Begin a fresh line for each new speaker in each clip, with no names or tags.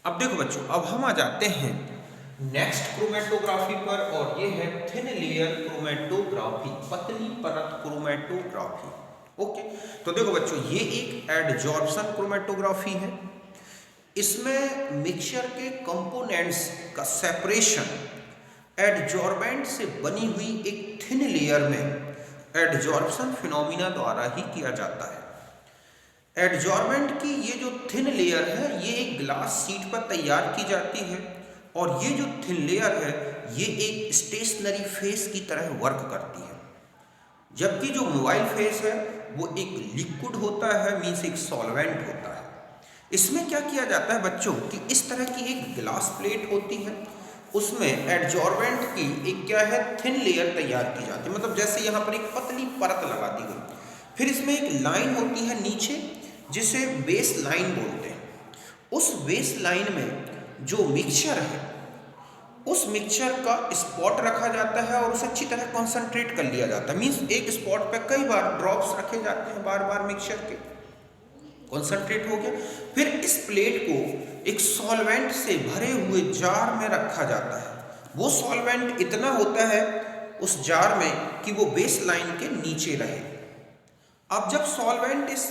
अब देखो बच्चों, अब हम आ जाते हैं नेक्स्ट क्रोमेटोग्राफी पर, और ये है थिन लेयर क्रोमेटोग्राफी, पतली परत क्रोमेटोग्राफी। ओके, तो देखो बच्चों, ये एक एडजॉर्प्शन क्रोमेटोग्राफी है। इसमें मिक्सचर के कंपोनेंट्स का सेपरेशन एडजॉर्बेंट से बनी हुई एक थिन लेयर में एडजॉर्प्शन फिनोमिना द्वारा ही किया जाता है। एडजॉर्बेंट की ये जो थिन लेयर है, ये एक ग्लास शीट पर तैयार की जाती है, और ये जो थिन लेयर है ये एक स्टेशनरी फेस की तरह वर्क करती है। जबकि जो मोबाइल फेस है वो एक लिक्विड होता है, मीन्स एक सॉल्वेंट होता है। इसमें क्या किया जाता है बच्चों कि इस तरह की एक ग्लास प्लेट होती है, उसमें एडजॉर्बेंट की एक क्या है थिन लेयर तैयार की जाती है, मतलब जैसे यहाँ पर एक पतली परत लगा दी गई। फिर इसमें एक लाइन होती है नीचे, जिसे बेस लाइन बोलते हैं। उस बेस लाइन में जो मिक्सचर है, उस मिक्सचर का स्पॉट रखा जाता है और उसे अच्छी तरह कॉन्सेंट्रेट कर लिया जाता है। मीन्स एक स्पॉट पे कई बार ड्रॉप्स रखे जाते हैं, बार बार मिक्सचर के कॉन्सेंट्रेट हो गया। फिर इस प्लेट को एक सॉल्वेंट से भरे हुए जार में रखा जाता है। वो सॉल्वेंट इतना होता है उस जार में कि वो बेस लाइन के नीचे रहे। अब जब सॉल्वेंट इस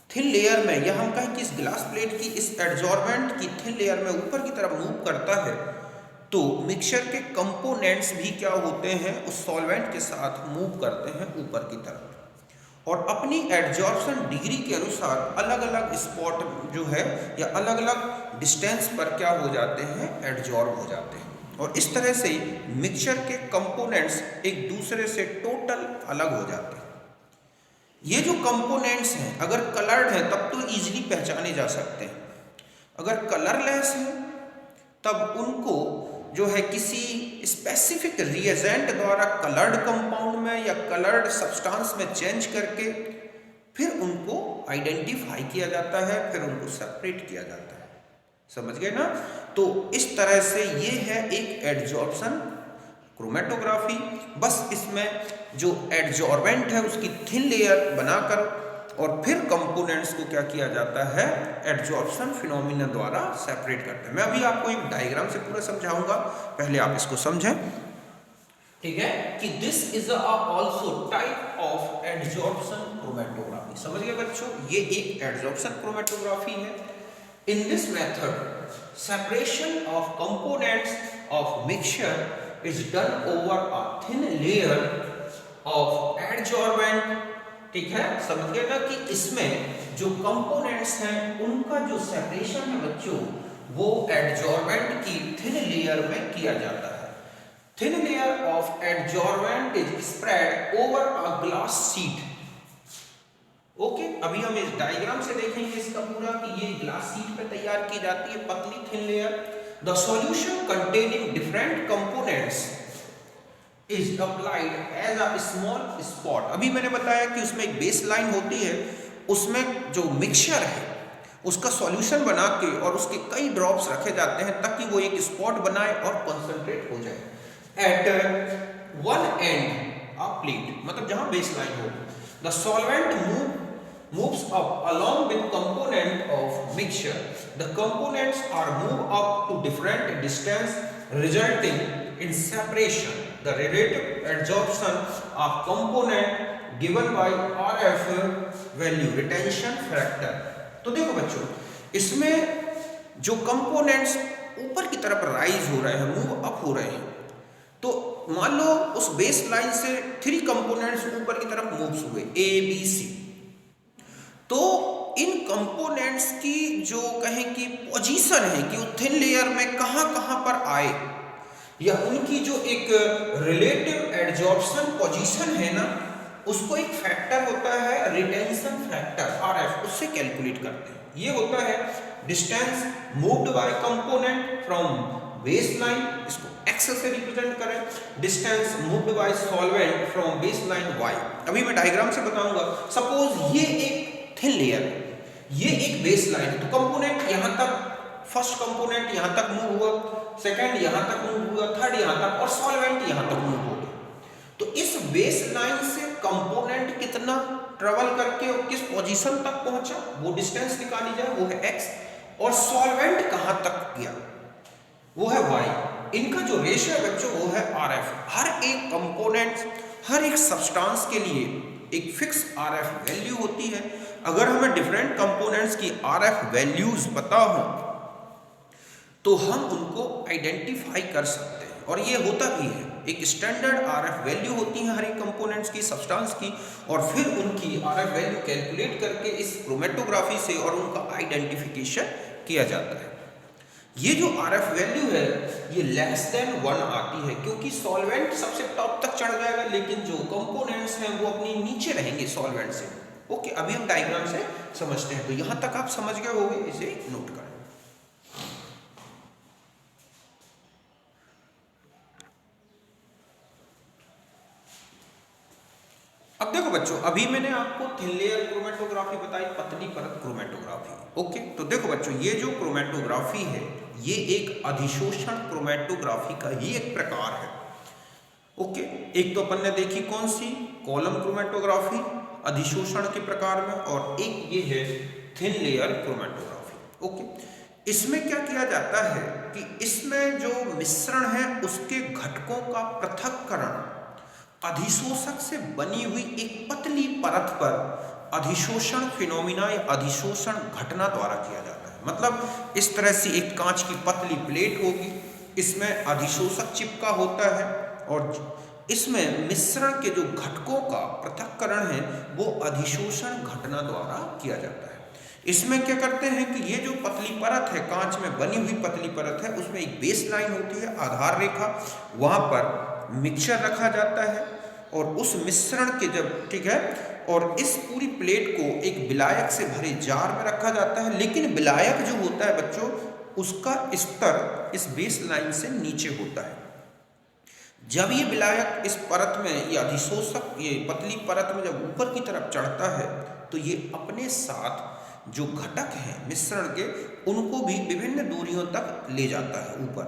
थिन लेयर में, या हम कहें कि इस ग्लास प्लेट की इस एडजॉर्बेंट की थिन लेयर में ऊपर की तरफ मूव करता है, तो मिक्सचर के कंपोनेंट्स भी क्या होते हैं, उस सॉल्वेंट के साथ मूव करते हैं ऊपर की तरफ, और अपनी एडजॉर्प्शन डिग्री के अनुसार अलग अलग स्पॉट जो है या अलग अलग डिस्टेंस पर क्या हो जाते हैं, एडजॉर्ब हो जाते हैं। और इस तरह से मिक्सचर के कंपोनेंट्स एक दूसरे से टोटल अलग हो जाते हैं। ये जो कंपोनेंट्स हैं अगर कलर्ड हैं तब तो इजीली पहचाने जा सकते हैं, अगर कलरलेस हैं तब उनको जो है किसी स्पेसिफिक रिएजेंट द्वारा कलर्ड कंपाउंड में या कलर्ड सब्सटेंस में चेंज करके फिर उनको आइडेंटिफाई किया जाता है, फिर उनको सेपरेट किया जाता है। समझ गए ना? तो इस तरह से ये है एक एडजॉर्प्शन क्रोमेटोग्राफी। बस इसमें जो एडजॉर्बेंट है उसकी थिन लेयर बनाकर और फिर कंपोनेंट्स को क्या किया जाता है, एडजॉर्प्शन फिनोमिना द्वारा सेपरेट करते हैं। मैं अभी आपको एक डायग्राम से पूरा समझाऊंगा, पहले आप इसको समझें। ठीक है कि this is also type of adsorption chromatography. समझ गए बच्चों, ये एक एडजॉर्प्शन क्रोमेटोग्राफी है। इन this method separation of components of mixture is done over a thin layer of adsorbent. ठीक है, समझ गए ना कि इसमें जो कंपोनेंट्स हैं उनका जो सेपरेशन है बच्चों, वो एडजॉर्बेंट की थिन लेयर में किया जाता है। Thin layer of adsorbent is spread over a glass sheet. Okay, अभी हम इस डायग्राम से देखेंगे इसका पूरा कि ये ग्लास शीट पे तैयार की जाती है पतली thin layer. The solution containing different components is applied as a small spot. अभी मैंने बताया कि उसमें एक बेस लाइन होती है, उसमें जो मिक्सचर है उसका सॉल्यूशन बना के और उसके कई ड्रॉप्स रखे जाते हैं ताकि वो एक स्पॉट बनाए और कंसंट्रेट हो जाए। At one end of plate, मतलब जहां बेस लाइन हो, the solvent moves up along with component of mixture. The components are moved up to different distance, resulting in separation. The relative adsorption of component given by RF value, retention factor. तो देखो बच्चों, इसमें जो components ऊपर की तरफ rise हो रहे हैं, मूव अप हो रहे हैं, तो मान लो उस बेस लाइन से 3 कंपोनेंट्स ऊपर की तरफ मूव्स हुए A B C, तो इन कंपोनेंट्स की जो कहें कि पोजीशन है कि वो थिन लेयर में कहां कहां पर आए, या उनकी जो एक रिलेटिव एडजॉर्प्शन पोजीशन है ना, उसको एक फैक्टर होता है रिटेंशन फैक्टर RF, उससे कैलकुलेट करते हैं। ये होता है distance moved by component from base line, इसको x से रिप्रेजेंट करें, distance moved by solvent from base line y। अभी मैं डायग्राम से बताऊंगा। सपोज ये एक थिन लेयर, ये एक बेस लाइन है, तो कंपोनेंट यहां तक, फर्स्ट कंपोनेंट यहां तक मूव हुआ, सेकंड यहां तक मूव हुआ, थर्ड यहां तक, और सॉल्वेंट यहां तक मूव हो गया। तो इस बेस लाइन से कंपोनेंट कितना ट्रेवल करके और किस पोजीशन तक पहुंचा, वो डिस्टेंस निकाली जाए, वो है x। और सॉल्वेंट कहां तक गया, वो है Y। इनका जो रेशियो है बच्चों वो है RF। हर एक कंपोनेंट, हर एक सब्सटेंस के लिए एक फिक्स RF वैल्यू होती है। अगर हमें डिफरेंट कंपोनेंट्स की RF वैल्यूज पता हो तो हम उनको आइडेंटिफाई कर सकते हैं, और ये होता भी है। एक स्टैंडर्ड RF वैल्यू होती है हर एक कंपोनेंट्स की, सब्सटेंस की, और फिर उनकी RF वैल्यू कैलकुलेट करके इस क्रोमेटोग्राफी से और उनका आइडेंटिफिकेशन किया जाता है। ये जो RF वैल्यू है ये लेस देन 1 आती है, क्योंकि सॉल्वेंट सबसे टॉप तक चढ़ जाएगा, लेकिन जो कंपोनेंट्स हैं वो अपनी नीचे रहेंगे सॉल्वेंट से। ओके, अभी हम डायग्राम से समझते हैं। तो यहां तक आप समझ गए होंगे, इसे नोट करें। अब देखो बच्चों, अभी मैंने आपको थिन लेयर क्रोमेटोग्राफी बताई, पतली परत क्रोमेटोग्राफी। ओके, तो देखो बच्चों, ये जो क्रोमेटोग्राफी है ये एक अधिशोषण क्रोमेटोग्राफी का ही एक प्रकार है। ओके, एक तो अपन ने देखी कौन सी, कॉलम क्रोमेटोग्राफी अधिशोषण के प्रकार में, और एक ये है थिन लेयर क्रोमेटोग्राफी। ओके, इसमें क्या किया जाता है कि इसमें जो मिश्रण है उसके घटकों का पृथक्करण अधिशोषक से बनी हुई एक पतली परत पर अधिशोषण फिनोमिना या अधिशोषण घटना द्वारा किया जाता है। मतलब इस तरह से एक कांच की पतली प्लेट होगी, इसमें अधिशोषक चिपका होता है, और इसमें मिश्रण के जो घटकों का पृथक्करण है वो अधिशोषण घटना द्वारा किया जाता है। इसमें क्या करते हैं कि ये जो पतली परत है, कांच में बनी हुई पतली परत है, उसमें एक बेस लाइन होती है, आधार रेखा, वहां पर मिक्सचर रखा जाता है, और उस मिश्रण के जब, ठीक है, और इस पूरी प्लेट को एक विलायक से भरे जार में रखा जाता है। लेकिन विलायक जो होता है बच्चों, उसका स्तर इस बेस लाइन से नीचे होता है। जब ये विलायक इस परत में, ये अधिशोषक, ये पतली परत में जब ऊपर की तरफ चढ़ता है तो ये अपने साथ जो घटक हैं मिश्रण के, उनको भी विभिन्न दूरियों तक ले जाता है ऊपर।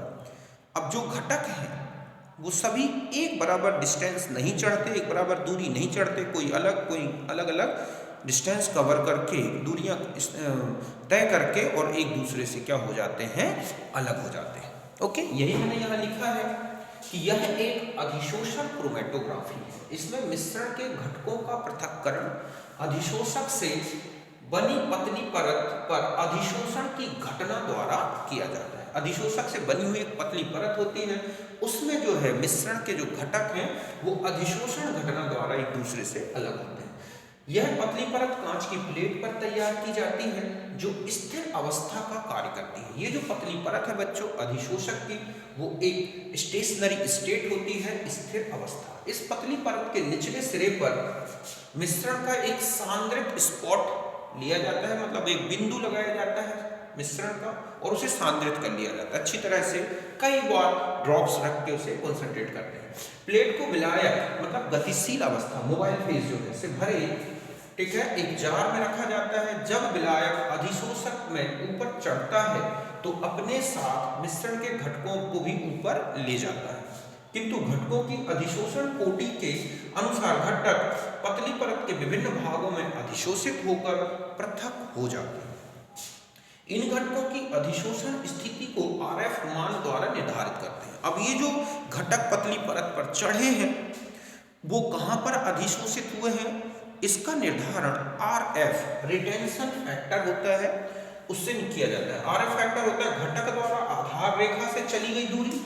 अब जो घटक हैं वो सभी एक बराबर डिस्टेंस नहीं चढ़ते, एक बराबर दूरी नहीं चढ़ते, कोई अलग अलग डिस्टेंस कवर करके, दूरियां तय करके, और एक दूसरे से क्या हो जाते हैं, अलग हो जाते हैं। ओके, यही मैंने यहाँ लिखा है कि यह एक अधिशोषण क्रोमेटोग्राफी है। इसमें मिश्रण के घटकों का पृथक्करण अधिशोषक से बनी पतली परत पर अधिशोषण की घटना द्वारा किया जाता है। अधिशोषक से बनी हुई एक पतली परत होती है, उसमें जो है मिश्रण के जो घटक हैं वो अधिशोषण घटना द्वारा एक दूसरे से अलग होते हैं। यह पतली परत कांच की प्लेट पर तैयार की जाती है जो स्थिर अवस्था का कार्य करती है। ये जो पतली परत है बच्चों अधिशोषक की, वो एक स्टेशनरी स्टेट होती है, स्थिर अवस्था। इस पतली परत के निचले सिरे पर मिश्रण का एक सांद्रित स्पॉट लिया जाता है, मतलब एक बिंदु लगाया जाता है मिश्रण का, और उसे सांद्रित कर लिया जाता है अच्छी तरह से, कई बार ड्रॉप्स रख के उसे कॉन्सेंट्रेट करते हैं। प्लेट को विलायक मतलब गतिशील अवस्था, मोबाइल फेज जो है, से भरे, ठीक है, एक जार में रखा जाता है। जब विलायक अधिशोषक में ऊपर चढ़ता है तो अपने साथ मिश्रण के घटकों को भी ऊपर ले जाता है, किंतु घटकों की अधिशोषण कोटि के अनुसार घटक पतली परत के विभिन्न भागों में अधिशोषित होकर पृथक हो जाते हैं। इन घटकों की अधिशोषण स्थिति को RF मान द्वारा निर्धारित करते हैं। अब ये जो घटक पतली परत पर चढ़े हैं वो कहां पर अधिशोषित हुए हैं, इसका निर्धारण RF रिटेंशन फैक्टर होता है, उससे किया जाता है। RF फैक्टर होता है घटक द्वारा आधार रेखा से चली गई दूरी,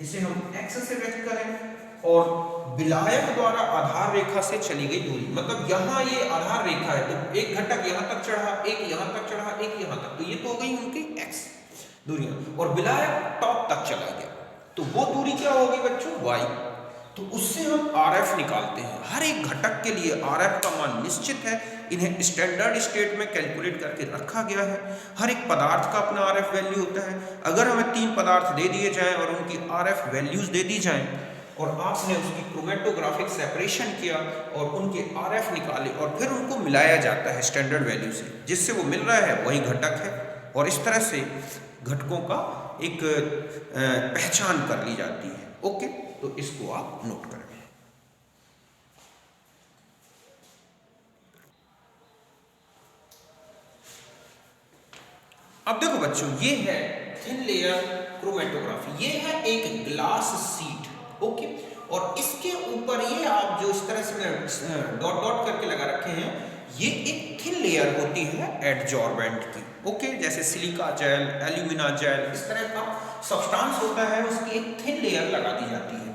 इसे हम x से व्यक्त करें, और विलायक द्वारा आधार रेखा से चली गई दूरी, मतलब यहाँ ये आधार रेखा है तो एक घटक यहाँ तक चढ़ा, एक यहाँ तक चढ़ा, एक यहाँ तक, तो ये तो हो गई उनकी x दूरियां, और विलायक टॉप तक चला गया तो वो दूरी क्या होगी बच्चों, y। तो उससे हम RF निकालते हैं। हर एक घटक के लिए RF का मान निश्चित है, इन्हें स्टैंडर्ड स्टेट में कैलकुलेट करके रखा गया है। हर एक पदार्थ का अपना RF वैल्यू होता है। अगर हमें 3 पदार्थ दे दिए जाएं और उनकी RF वैल्यूज दे दी जाएं और आपने उसकी क्रोमेटोग्राफिक सेपरेशन किया और उनके RF निकाले और फिर उनको मिलाया जाता है स्टैंडर्ड वैल्यू से, जिससे वो मिल रहा है वही घटक है, और इस तरह से घटकों का एक पहचान कर ली जाती है। ओके, तो इसको आप नोट करें। अब देखो बच्चों, ये है थिन लेयर क्रोमेटोग्राफी। ये है एक ग्लास शीट, ओके, और इसके ऊपर ये आप जो इस तरह से डॉट डॉट करके लगा रखे हैं, ये एक थिन लेयर होती है एडजॉर्बेंट की, ओके, जैसे सिलिका जेल, एल्यूमिना जेल, इस तरह का सब्सटेंस होता है, उसकी एक थिन लेयर लगा दी जाती है।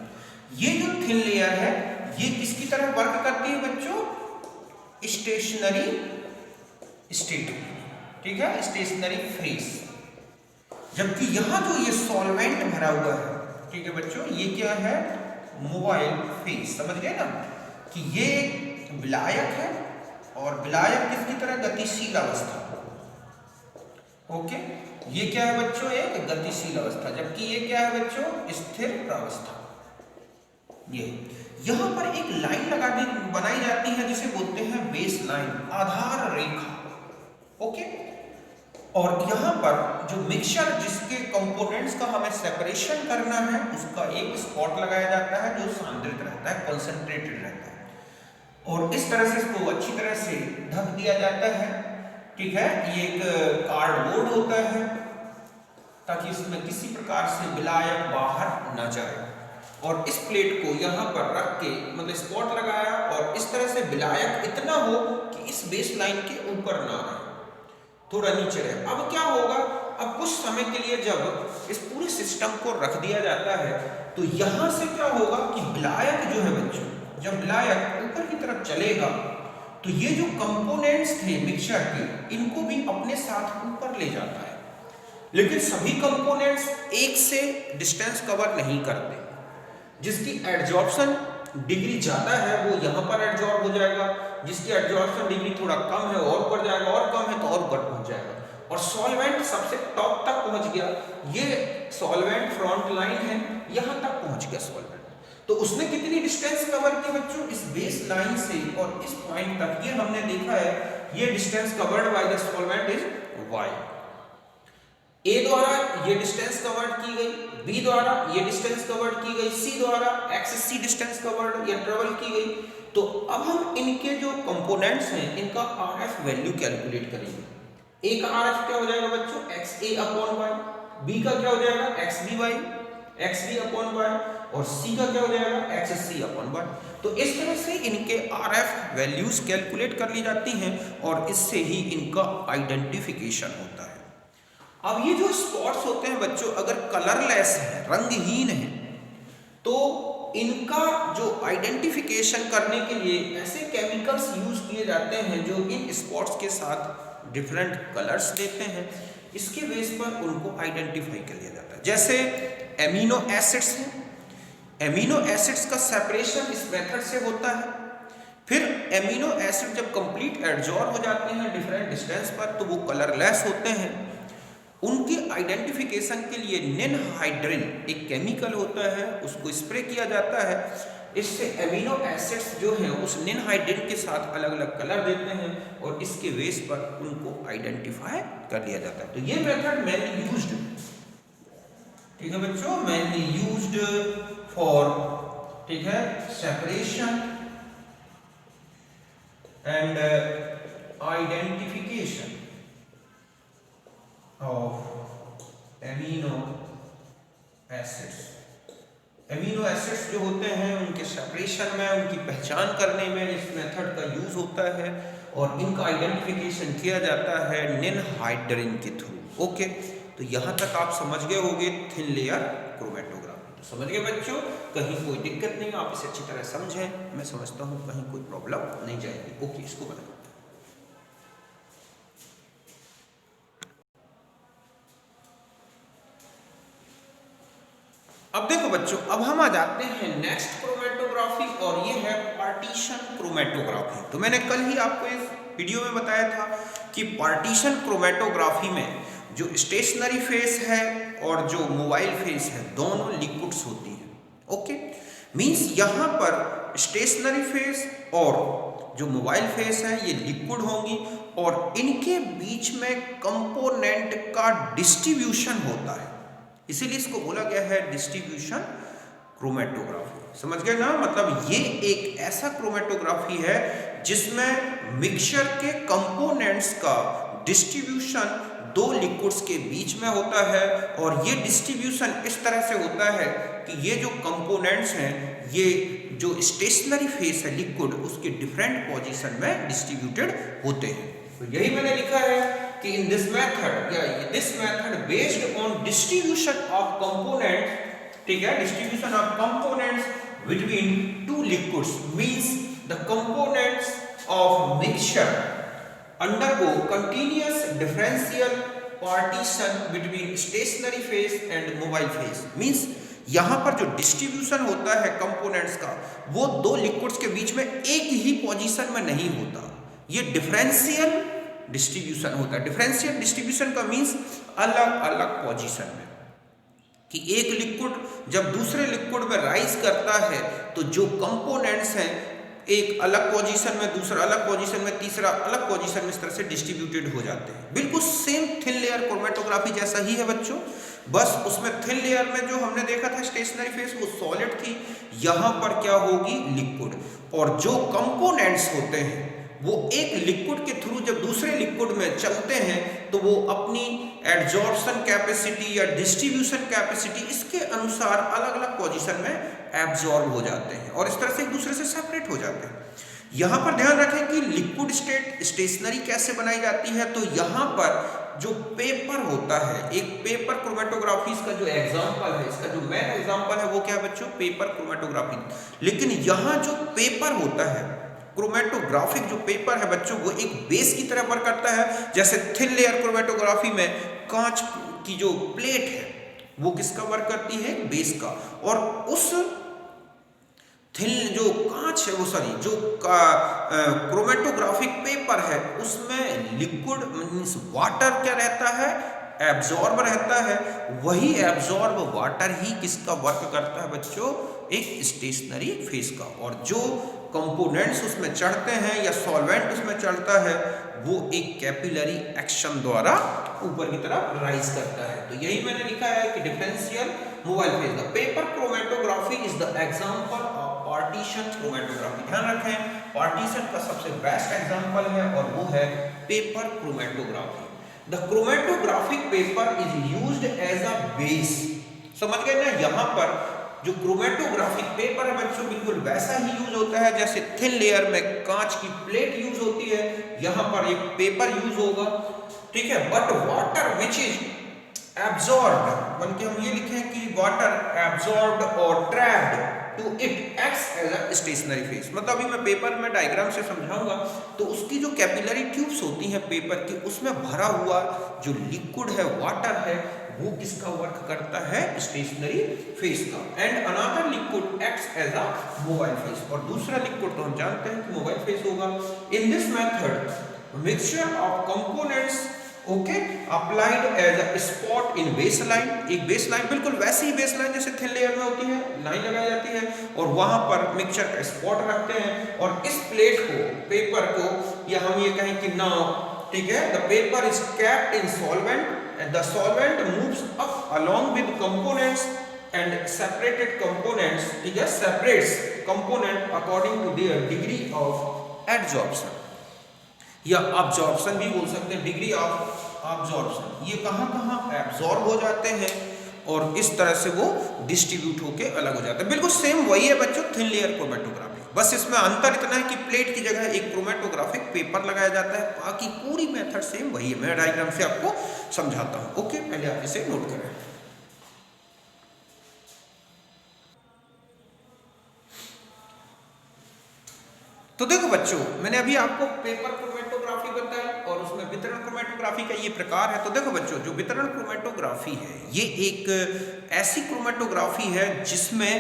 ये जो थिन लेयर है ये किसकी तरह वर्क करती है बच्चों? स्टेशनरी स्टेट, ठीक है, स्टेशनरी फेस। जबकि यहां जो ये सॉल्वेंट भरा हुआ है, ठीक है बच्चों, ये क्या है? Mobile face. समझ गए ना कि ये विलायक है और विलायक किसकी तरह? गतिशील अवस्था, ओके। ये क्या है बच्चों? एक गतिशील अवस्था। जबकि ये क्या है बच्चों? स्थिर प्रावस्था। ये यहां पर एक लाइन बनाई जाती है जिसे बोलते हैं बेस लाइन, आधार रेखा, ओके। और यहाँ पर जो मिक्सचर जिसके कंपोनेंट्स का हमें सेपरेशन करना है, उसका एक स्पॉट लगाया जाता है जो सांद्रित रहता है, कॉन्सेंट्रेटेड रहता है, और इस तरह से इसको अच्छी तरह से ढक दिया जाता है, ठीक है। ये एक कार्डबोर्ड होता है ताकि इसमें किसी प्रकार से विलायक बाहर न जाए। और इस प्लेट को यहाँ पर रख के मतलब स्पॉट लगाया और इस तरह से विलायक इतना हो कि इस बेस लाइन के ऊपर ना रहे, थोड़ा नीचे रहे। अब क्या होगा? अब कुछ समय के लिए जब इस पूरे सिस्टम को रख दिया जाता है तो यहाँ से क्या होगा कि विलायक जो है बच्चों, जब विलायक ऊपर की तरफ चलेगा तो ये जो कंपोनेंट्स थे मिक्सचर के, इनको भी अपने साथ ऊपर ले जाता है। लेकिन सभी कंपोनेंट्स एक से डिस्टेंस कवर नहीं करते। जिसकी एडजॉर्प्शन डिग्री ज़्यादा है वो यहाँ पर एडजॉर्ब हो जाएगा, जिसकी एडजॉर्प्शन डिग्री थोड़ा कम है और ऊपर जाएगा, और कम है तो और ऊपर पहुँच जाएगा। और सॉल्वेंट सबसे टॉप तक पहुँच गया, ये सॉल्वेंट फ्रंट लाइन है, यहाँ तक पहुँच गया सॉल्वेंट। तो उसने कितनी डिस्टेंस कवर की बच्चों? इस बेस लाइन से और इस पॉइंट तक, ये हमने देखा है, ये distance covered by the solvent is y। ए द्वारा ये डिस्टेंस कवर्ड की गई, बी द्वारा ये डिस्टेंस कवर्ड की गई, सी द्वारा XC डिस्टेंस कवर्ड या ट्रेवल की गई। तो अब हम इनके जो कंपोनेंट्स हैं इनका RF वैल्यू कैलकुलेट करेंगे। ए का RF क्या हो जाएगा बच्चों? XA/y, बी का क्या हो जाएगा? XB/y, और सी का क्या हो जाएगा? XC/y। तो इस तरह से इनके RF वैल्यूज कैलकुलेट कर ली जाती हैं और इससे ही इनका आइडेंटिफिकेशन होता है। अब ये जो स्पॉट्स होते हैं बच्चों, अगर कलरलेस है, रंगहीन है, तो इनका जो आइडेंटिफिकेशन करने के लिए ऐसे केमिकल्स यूज किए जाते हैं जो इन स्पॉट्स के साथ डिफरेंट कलर्स देते हैं। इसके बेस पर उनको आइडेंटिफाई कर लिया जाता है। जैसे एमिनो एसिड्स हैं, एमिनो एसिड्स का सेपरेशन इस मेथड से होता है। फिर एमिनो एसिड जब कंप्लीट एडजॉर्ब हो जाते हैं डिफरेंट डिस्टेंस पर तो वो कलरलेस होते हैं। उनकी आइडेंटिफिकेशन के लिए निनहाइड्रिन एक केमिकल होता है, उसको स्प्रे किया जाता है। इससे एमिनो एसिड्स जो हैं उस निनहाइड्रिन के साथ अलग अलग कलर देते हैं और इसके बेस पर उनको आइडेंटिफाई कर लिया जाता है। तो ये मेथड मेनली यूज्ड, ठीक है बच्चों, मेनली यूज्ड फॉर, ठीक है, separation and identification of amino acids. Amino acids जो होते हैं उनके सेपरेशन में, उनकी पहचान करने में इस मेथड का यूज होता है और इनका आइडेंटिफिकेशन किया जाता है निनहाइड्रिन के थ्रू। ओके, तो यहाँ तक आप समझ गए होंगे थिन लेयर क्रोमेटोग्राफी। तो समझ गए बच्चों, कहीं कोई दिक्कत नहीं, आप इसे अच्छी तरह समझें। मैं समझता हूँ कहीं कोई प्रॉब्लम नहीं जाएगी। ओके, इसको बनाओ। अब देखो बच्चों, अब हम आ जाते हैं नेक्स्ट क्रोमेटोग्राफी और ये है पार्टीशन क्रोमेटोग्राफी। तो मैंने कल ही आपको इस वीडियो में बताया था कि पार्टीशन क्रोमेटोग्राफी में जो स्टेशनरी फेस है और जो मोबाइल फेस है दोनों लिक्विड्स होती हैं। ओके, मींस यहाँ पर स्टेशनरी फेस और जो मोबाइल फेस है ये लिक्विड होंगी और इनके बीच में कंपोनेंट का डिस्ट्रीब्यूशन होता है, इसीलिए इसको बोला गया है डिस्ट्रीब्यूशन क्रोमेटोग्राफी। समझ गए ना? मतलब ये एक ऐसा क्रोमेटोग्राफी है जिसमें मिक्सचर के कंपोनेंट्स का डिस्ट्रीब्यूशन दो लिक्विड्स के बीच में होता है और ये डिस्ट्रीब्यूशन इस तरह से होता है कि ये जो कंपोनेंट्स हैं ये जो स्टेशनरी फेस है लिक्विड उसके डिफरेंट पोजीशन में डिस्ट्रीब्यूटेड होते हैं। तो यही मैंने लिखा है कि इन दिस मेथड या this method based on distribution of component, ठीक है, distribution of components between two liquids means the components of mixture undergo continuous differential partition between stationary phase and mobile phase. Means यहां पर जो distribution होता है components का वो दो लिक्विड्स के बीच में एक ही पोजीशन में नहीं होता, ये डिफरेंशियल डिस्ट्रीब्यूशन होता है। डिफरेंशियल डिस्ट्रीब्यूशन का मींस अलग अलग पोजीशन में, कि एक लिक्विड जब दूसरे लिक्विड में राइज करता है तो जो कंपोनेंट्स हैं एक अलग पोजीशन में, दूसरा अलग पोजीशन में, तीसरा अलग पोजीशन में, इस तरह से डिस्ट्रीब्यूटेड हो जाते हैं। बिल्कुल सेम थिन लेयर क्रोमेटोग्राफी जैसा ही है बच्चों, बस उसमें थिन लेयर में जो हमने देखा था स्टेशनरी फेस वो सॉलिड थी, यहाँ पर क्या होगी लिक्विड, और जो कंपोनेंट्स होते हैं वो एक लिक्विड के थ्रू जब दूसरे लिक्विड में चलते हैं तो वो अपनी एड्जॉर्प्शन कैपेसिटी या डिस्ट्रीब्यूशन कैपेसिटी इसके अनुसार अलग अलग पोजीशन में एब्जॉर्ब हो जाते हैं और इस तरह से एक दूसरे से सेपरेट हो जाते हैं। यहाँ पर ध्यान रखें कि लिक्विड स्टेट स्टेशनरी कैसे बनाई जाती है, तो यहाँ पर जो पेपर होता है, एक पेपर क्रोमेटोग्राफी इसका जो एग्जाम्पल है, इसका जो मेन एग्जाम्पल है वो क्या है बच्चों, पेपर क्रोमेटोग्राफी। लेकिन यहाँ जो पेपर होता है क्रोमेटोग्राफिक जो पेपर है बच्चों वो एक बेस की तरह वर्क करता है। जैसे थिन लेयर क्रोमेटोग्राफी में कांच की जो प्लेट है वो किसका वर्क करती है, बेस का, और उस थिन जो कांच है वो सॉरी जो क्रोमेटोग्राफिक पेपर है उसमें लिक्विड मींस वाटर क्या रहता है, एब्जॉर्ब रहता है। वही एब्जॉर्ब वाटर ही किसका वर्क करता है बच्चों, एक स्टेशनरी फेस का, और जो कंपोनेंट्स उसमें चढ़ते हैं या सॉल्वेंट उसमें चढ़ता है वो एक कैपिलरी एक्शन द्वारा ऊपर की तरफ राइज करता है। तो यही मैंने लिखा है कि differential mobile face, the paper chromatography is the example of partition chromatography. ध्यान रखें पार्टीशन का सबसे बेस्ट एग्जांपल है और वो है paper chromatography. The chromatographic paper is used as a base. समझ गए ना, यहाँ पर जो क्रोमेटोग्राफिक पेपर है बच्चों बिल्कुल वैसा ही यूज होता है जैसे थिन लेयर में कांच की प्लेट यूज होती है, यहाँ पर एक पेपर यूज होगा, ठीक है। But water which is absorbed, बल्कि हम ये लिखें कि वाटर एब्जॉर्ब्ड और trapped to it acts as a stationary phase. मतलब अभी मैं पेपर में डायग्राम से समझाऊंगा तो उसकी जो कैपिलरी ट्यूब्स होती हैं पेपर की उसमें भरा हुआ जो लिक्विड है वाटर है वो किसका वर्क करता है, स्टेशनरी फेस का। And another liquid acts as a mobile phase, और दूसरा लिक्विड तो हम जानते हैं कि मोबाइल फेस होगा। In this method mixture of components okay applied as a spot in base line, एक बेस लाइन बिल्कुल वैसी ही बेस लाइन जैसे थिन लेयर में होती है, लाइन लगाई जाती है और वहां पर मिक्सचर का स्पॉट रखते हैं और इस प्लेट को, पेपर को, या हम ये कहें कि नाउ, ठीक है, the paper is capped in solvent and the solvent moves up along with components and separated components, ठीक है, separates component according to their degree of adsorption या absorption भी बोल सकते हैं, डिग्री ऑफ absorption। ये कहाँ कहाँ एब्जॉर्ब हो जाते हैं और इस तरह से वो डिस्ट्रीब्यूट होके अलग हो जाते हैं। बिल्कुल सेम वही है बच्चों थिन लेयर क्रोमेटोग्राफी, बस इसमें अंतर इतना है कि प्लेट की जगह एक क्रोमेटोग्राफिक पेपर लगाया जाता है, बाकी पूरी मेथड सेम वही है। मैं डायग्राम से आपको समझाता हूं, ओके, पहले आप इसे नोट करें। तो देखो बच्चों मैंने अभी आपको पेपर क्रोमेटोग्राफी बताई और उसमें वितरण क्रोमेटोग्राफी का ये प्रकार है। तो देखो बच्चों जो वितरण क्रोमेटोग्राफी है ये एक ऐसी क्रोमेटोग्राफी है जिसमें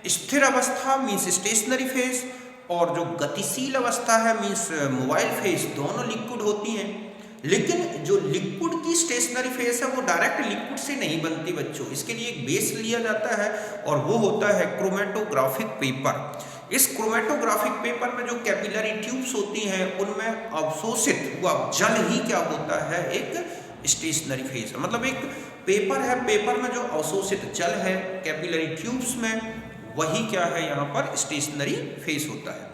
स्थिर अवस्था मीन्स स्टेशनरी फेस और जो गतिशील अवस्था है मीन्स मोबाइल फेस दोनों लिक्विड होती हैं। लेकिन जो लिक्विड की स्टेशनरी फेस है वो डायरेक्ट लिक्विड से नहीं बनती बच्चों, इसके लिए एक बेस लिया जाता है और वो होता है क्रोमेटोग्राफिक पेपर। इस क्रोमेटोग्राफिक पेपर में जो कैपिलरी ट्यूब्स होती हैं उनमें अवशोषित हुआ जल ही क्या होता है, एक स्टेशनरी फेस। मतलब एक पेपर है, पेपर में जो अवशोषित जल है कैपिलरी ट्यूब्स में वही क्या है यहाँ पर स्टेशनरी फेस होता है।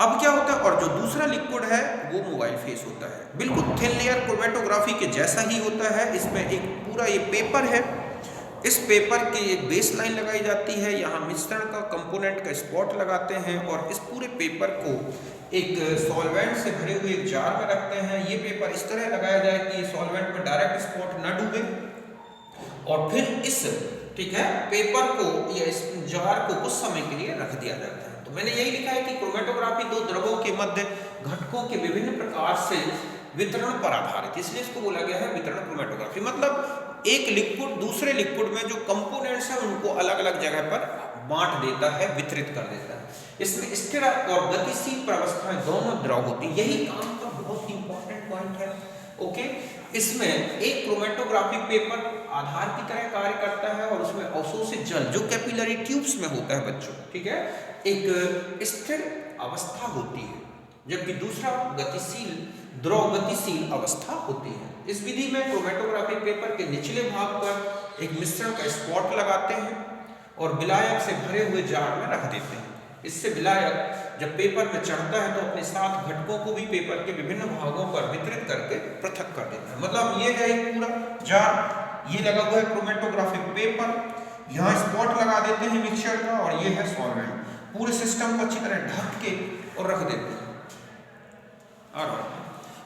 अब क्या होता है, और जो दूसरा लिक्विड है वो मोबाइल फेस होता है, बिल्कुल थिन लेयर क्रोमेटोग्राफी के जैसा ही होता है। इसमें एक पूरा ये पेपर है, इस पेपर की एक बेस लाइन लगाई जाती है, यहाँ मिश्रण का कंपोनेंट का स्पॉट लगाते हैं और इस पूरे पेपर को एक सॉल्वेंट से भरे हुए एक जार में रखते हैं। ये पेपर इस तरह लगाया जाए कि सॉल्वेंट में डायरेक्ट स्पॉट न डूबे, और फिर इस ठीक है पेपर को या इस जार को कुछ समय के लिए रख दिया जाता है। तो मैंने यही लिखा है कि क्रोमेटोग्राफी दो द्रवों के मध्य घटकों के विभिन्न प्रकार से वितरण पर आधारित, इसलिए इसको बोला गया है वितरण क्रोमेटोग्राफी। मतलब एक लिक्विड दूसरे लिक्विड में जो कंपोनेंट्स हैं उनको अलग अलग जगह पर बांट देता है, वितरित कर देता है। इसमें स्थिर और गतिशील प्रावस्थाएं दोनों द्रव होती है, यही काम का बहुत इंपॉर्टेंट पॉइंट है। ओके, इसमें एक क्रोमेटोग्राफी पेपर आधार की तरह कार्य करता है और उसमें अवशोषित जल जो कैपिलरी ट्यूब्स में होता है बच्चों, ठीक है, एक स्थिर अवस्था होती है, जबकि दूसरा गतिशील द्रव गतिशील अवस्था होती है। इस विधि में क्रोमेटोग्राफी पेपर के निचले भाग पर एक मिश्रण का स्पॉट लगाते हैं और विलायक से भरे हुए जार में रख देते हैं। इससे विलायक जब पेपर में चढ़ता है तो अपने साथ घटकों को भी पेपर के विभिन्न भागों पर वितरित करके पृथक कर देता है। मतलब ये है एक पूरा जार, ये लगा हुआ है क्रोमेटोग्राफिक पेपर, यहाँ स्पॉट लगा देते हैं मिक्सचर का और ये है सॉल्वेंट, पूरे सिस्टम को अच्छी तरह ढक के और रख देते हैं।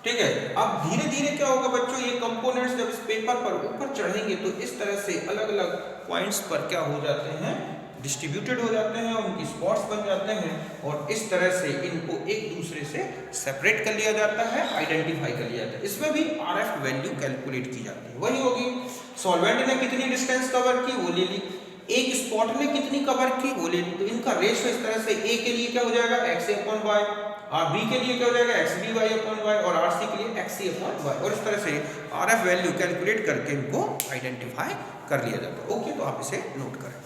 ठीक है, अब धीरे धीरे क्या होगा बच्चों, ये कंपोनेंट्स जब इस पेपर पर ऊपर चढ़ेंगे तो इस तरह से अलग अलग पॉइंट्स पर क्या हो जाते हैं, डिस्ट्रीब्यूटेड हो जाते हैं और उनकी स्पॉट्स बन जाते हैं और इस तरह से इनको एक दूसरे से सेपरेट कर लिया जाता है, आइडेंटिफाई कर लिया जाता है। इसमें भी आरएफ वैल्यू कैलकुलेट की जाती है, वही होगी सॉल्वेंट ने कितनी डिस्टेंस कवर की वो ले ली, एक स्पॉट ने कितनी कवर की वो ले ली, तो इनका रेशियो इस तरह से ए के लिए क्या हो जाएगा XA/Y, और बी के लिए क्या हो जाएगा XB/Y और RC के लिए XC/Y, और इस तरह से आरएफ वैल्यू कैलकुलेट करके इनको आइडेंटिफाई कर लिया जाता है। ओके, तो आप इसे नोट करें।